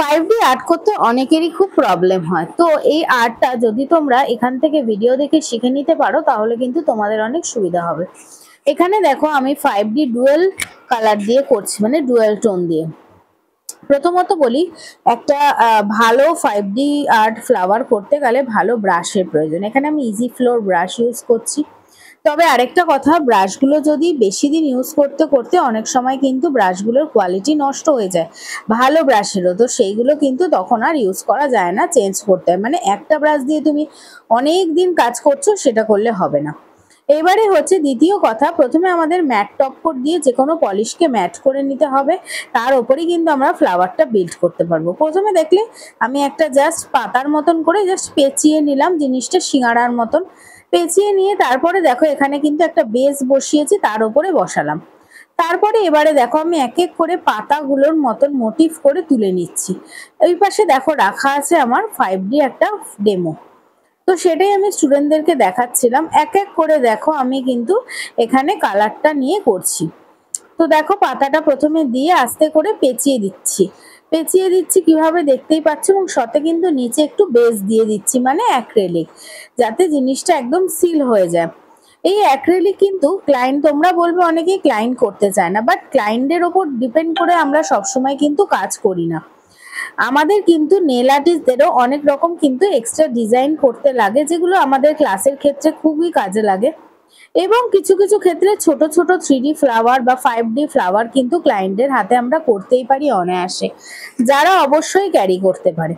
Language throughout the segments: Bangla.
5D আর্ট করতে অনেকেরই খুব প্রবলেম হয়। তো এই আর্টটা যদি তোমরা এখান থেকে ভিডিও দেখে শিখে নিতে পারো তাহলে কিন্তু তোমাদের অনেক সুবিধা হবে। এখানে দেখো আমি 5D ডুয়েল কালার দিয়ে করছি, মানে ডুয়েল টোন দিয়ে। প্রথমত বলি, একটা ভালো 5D আর্ট ফ্লাওয়ার করতে গেলে ভালো ব্রাশের প্রয়োজন। এখানে আমি ইজি ফ্লোর ব্রাশ ইউজ করছি। তবে আরেকটা কথা, ব্রাশগুলো যদি বেশি দিন ইউজ করতে করতে অনেক সময় কিন্তু ব্রাশগুলোর কোয়ালিটি নষ্ট হয়ে যায় ভালো ব্রাশেরও, তো সেইগুলো কিন্তু তখন আর ইউজ করা যায় না, চেঞ্জ করতে হয়। মানে একটা ব্রাশ দিয়ে তুমি অনেক দিন কাজ করছো সেটা করলে হবে না। এবারে হচ্ছে দ্বিতীয় কথা, প্রথমে আমাদের ম্যাট টপ কোট দিয়ে যে কোনো পলিশকে ম্যাট করে নিতে হবে, তার ওপরেই কিন্তু আমরা ফ্লাওয়ারটা বিল্ড করতে পারবো। প্রথমে দেখলে আমি একটা জাস্ট পাতার মতন করে জাস্ট পেঁচিয়ে নিলাম, জিনিসটা সিঙ্গাড়ার মতন পেঁচিয়ে নিয়ে তারপরে দেখো এখানে কিন্তু একটা বেস বসিয়েছি, তার উপরে বসালাম। তারপরে এবারে দেখো আমি এক এক করে পাতাগুলোর মতন মোটিভ করে তুলে নিচ্ছি। এই পাশে দেখো রাখা আছে আমার 5D একটা ডেমো, তো সেটাই আমি স্টুডেন্টদেরকে দেখাচ্ছিলাম। এক এক করে দেখো আমি কিন্তু এখানে কালারটা নিয়ে করছি। তো দেখো পাতাটা প্রথমে দিয়ে আস্তে করে পেঁচিয়ে দিচ্ছি কিভাবে দেখতেই পাচ্ছ, এবং সাথে কিন্তু নিচে একটু বেস দিয়ে দিচ্ছি, মানে অ্যাক্রিলিক, যাতে জিনিসটা একদম সিল হয়ে যায়। এই অ্যাক্রিলিক কিন্তু ক্লায়েন্ট, তোমরা বলবে অনেকেই ক্লায়েন্ট করতে চায় না, বাট ক্লায়েন্টের ওপর ডিপেন্ড করে আমরা সবসময় কিন্তু কাজ করি না। আমাদের কিন্তু নেল আর্টিস্টদেরও অনেক রকম কিন্তু এক্সট্রা ডিজাইন করতে লাগে, যেগুলো আমাদের ক্লাসের ক্ষেত্রে খুবই কাজে লাগে। এবং কিছু কিছু ক্ষেত্রে ছোট ছোট 3D ফ্লাওয়ার বা 5D ফ্লাওয়ার কিন্তু ক্লায়েন্টের হাতে আমরা করতেই পারি অনায়াসে, যারা অবশ্যই ক্যারি করতে পারে।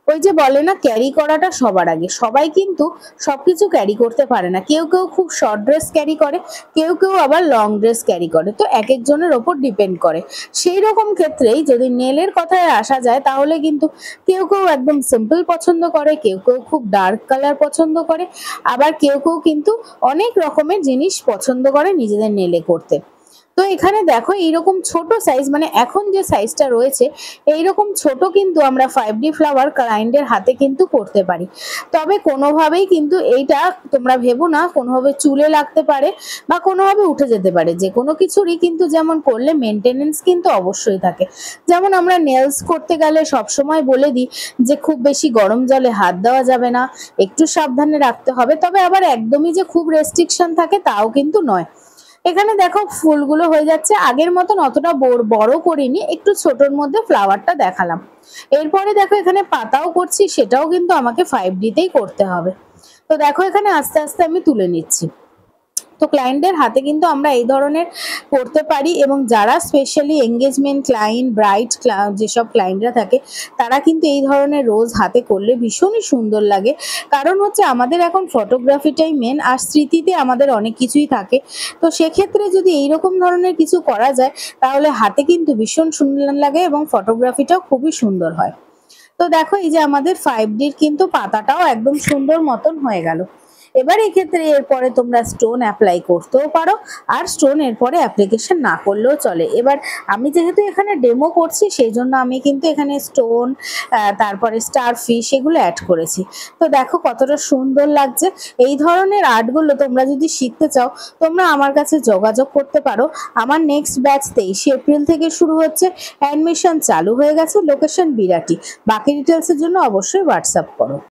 ওই যে বলে না, ক্যারি করাটা সবার আগে। সবাই কিন্তু সবকিছু ক্যারি করতে পারে না, কেউ কেউ খুব শর্ট ড্রেস ক্যারি করে, কেউ কেউ আবার লং ড্রেস ক্যারি করে, তো এক একজনের ওপর ডিপেন্ড করে। সেই রকম ক্ষেত্রেই যদি নেলের কথায় আসা যায় তাহলে কিন্তু কেউ কেউ একদম সিম্পল পছন্দ করে, কেউ কেউ খুব ডার্ক কালার পছন্দ করে, আবার কেউ কেউ কিন্তু অনেক রকমের জিনিস পছন্দ করে নিজেদের নেলে করতে। তো এখানে দেখো এইরকম ছোট সাইজ, মানে এখন যে সাইজটা রয়েছে এইরকম ছোট কিন্তু আমরা 5D ফ্লাওয়ার ক্লায়েন্টের হাতে কিন্তু করতে পারি। তবে কোনোভাবেই কিন্তু এইটা তোমরা ভেবো না কোনোভাবে চুলে লাগতে পারে বা কোনোভাবে উঠে যেতে পারে। যে কোনো কিছুরই কিন্তু যেমন করলে মেনটেনেন্স কিন্তু অবশ্যই থাকে। যেমন আমরা নেলস করতে গেলে সবসময় বলে দিই যে খুব বেশি গরম জলে হাত দেওয়া যাবে না, একটু সাবধানে রাখতে হবে, তবে আবার একদমই যে খুব রেস্ট্রিকশন থাকে তাও কিন্তু নয়। এখানে দেখো ফুলগুলো হয়ে যাচ্ছে, আগের মতন অতটা বড় করিনি, একটু ছোটর মধ্যে ফ্লাওয়ারটা দেখালাম। এরপরে দেখো এখানে পাতাও করছি, সেটাও কিন্তু আমাকে 5Dতেই করতে হবে। তো দেখো এখানে আস্তে আস্তে আমি তুলে নিচ্ছি। তো ক্লায়েন্টের হাতে কিন্তু আমরা এই ধরনের করতে পারি, এবং যারা স্পেশালি এঙ্গেজমেন্ট ক্লায়েন্ট, ব্রাইড যেসব ক্লায়েন্টরা থাকে তারা কিন্তু এই ধরনের রোজ হাতে করলে ভীষণই সুন্দর লাগে। কারণ হচ্ছে আমাদের এখন ফটোগ্রাফিটাই মেন, আর স্মৃতিতে আমাদের অনেক কিছুই থাকে। তো সেক্ষেত্রে যদি এইরকম ধরনের কিছু করা যায় তাহলে হাতে কিন্তু ভীষণ সুন্দর লাগে এবং ফটোগ্রাফিটাও খুবই সুন্দর হয়। তো দেখো এই যে আমাদের 5Dর কিন্তু পাতাটাও একদম সুন্দর মতন হয়ে গেল। এবার এক্ষেত্রে এরপরে তোমরা স্টোন অ্যাপ্লাই করতেও পারো, আর স্টোন এরপরে অ্যাপ্লিকেশন না করলেও চলে। এবার আমি যেহেতু এখানে ডেমো করছি সেই জন্য আমি কিন্তু এখানে স্টোন, তারপরে স্টার ফিশ এগুলো অ্যাড করেছি। তো দেখো কতটা সুন্দর লাগছে। এই ধরনের আর্টগুলো তোমরা যদি শিখতে চাও তোমরা আমার কাছে যোগাযোগ করতে পারো। আমার নেক্সট ব্যাচ 23 এপ্রিল থেকে শুরু হচ্ছে, অ্যাডমিশন চালু হয়ে গেছে, লোকেশন বিরাটি। বাকি ডিটেলসের জন্য অবশ্যই হোয়াটসঅ্যাপ করো।